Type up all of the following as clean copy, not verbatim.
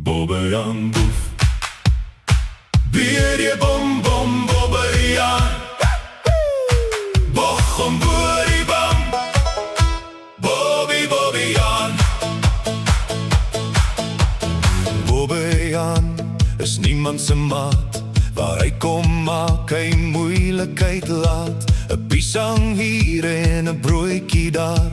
Bobbejaan boef. Bier je bom bom Bobbejaan. Bochom boerie bam. Bobbejaan. Bobbejaan is niemand se maat. Waar hy kom maak hy moeilikheid laat. 'n Piesang hier en 'n broodjie daar.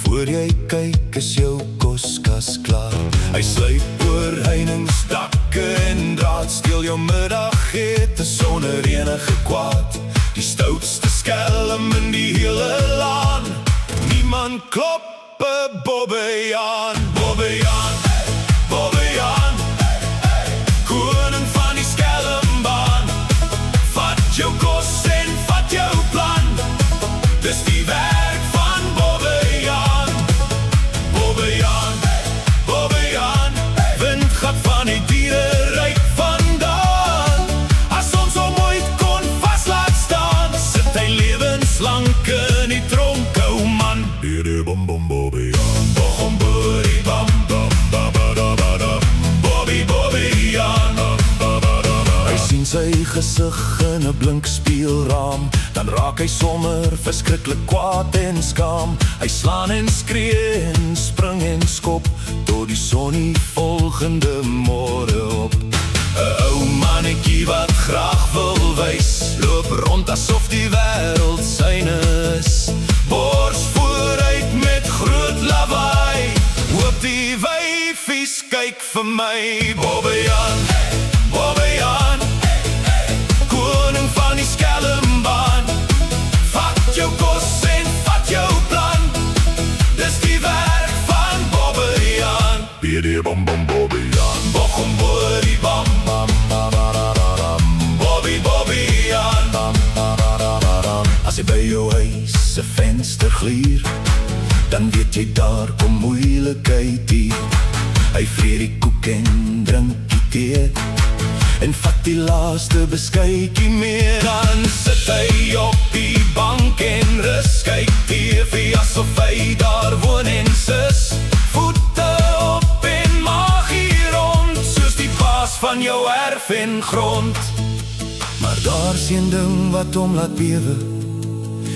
Voor jy kyk is jou koskas klaar. Hy sluip oor heiningsdakke en draad. Steel jou middagete sonder enige kwaad. Die stoutste skelm in die hele laan. Niemand klop 'n Bobbejaan. Bobbejaan, Bobbejaan, koning van die skelmbaan. Vat jou kos en vat jou plan. Dis die werk van Bobbejaan. Bobbejaan, Bobbejaan, wind gaat van die dierenryk vandaan. As ons hom ooit kon vas laat staan, sit hy lewenslank in die tronk, ou man. Bier bom bom Bobbejaan. Bochom boerie bam bam ba ba da ba da. Bobbejaan. Hy sien sy gesig in 'n blink spieelraam. Dan raak hy sommer verskriklik kwaad en skaam. Hy slaan en skree en spring en skop tot die son die volgende môre op. 'n Ou mannetjie wat graag wil wys, loop rond asof die wêreld syne is. Bors vooruit met groot lawaai. Hoop die wyfies kyk vir my. Bobbejaan, Bobbejaan, koning van die skelmbaan. Vat jou kos en vat jou plan. Dis die werk van Bobbejaan. Bier bom bom Bobbejaan. Bochom boerie bam bam ba ba da da da. Bobbejaan. As jy by jou huis se venster gluur, dan weet jy daar kom moeilikheid hier. Hy vreet die koek en drink die tee en vat die laaste beskuitjie meer. Dan sit hy op die bank en rus, kyk TV asof hy daar woon en sus. Voete op en maagie rond, soos die baas van jou erf en grond. Maar daar's een ding wat hom laat bewe,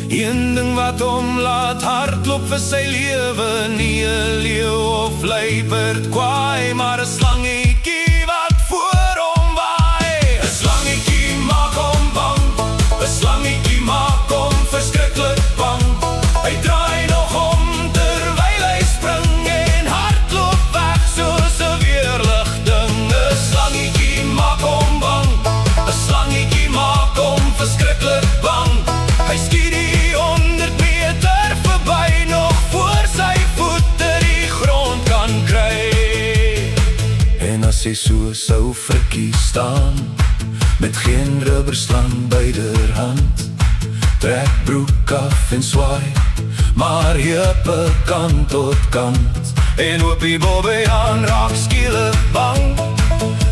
een ding wat hom laat hardloop vir sy lewe. Nie 'n leeu of luiperd kwaai, maar 'n slangetjie wat voor hom waai. 'n Slangetjie maak hom bang, 'n slangetjie maak hom verskriklik bang. Hy draai nog om terwyl hy spring en hardloop weg soos 'n weerligting. 'n Slangetjie maak hom bang, 'n slangetjie maak hom verskriklik bang. Hy skiet die 100 meter verby, nog voor sy voete die grond kan kry. En as hy so sou verkies staan, met geen rubberslang byderhand, trek broek af en swaai, maar heupe kant tot kant. En hoop die Bobbejaan raak skielik bang,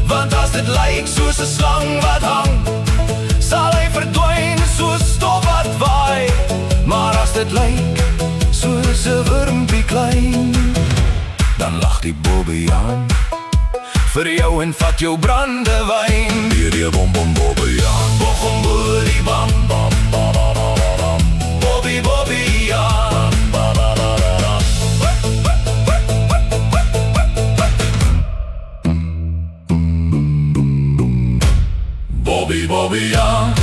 want as dit lyk soos 'n slang wat hang, sal hy verdwyn soos stof wat waai. Maar as dit lyk soos 'n wurmpie klein, dan lag die Bobbejaan vir jou en vat jou brandewyn. Bier bom bom Bobbejaan. Bochom boerie bam bam ba ba da da da. Bobbejaan. Ba ba da da da. Bobbejaan.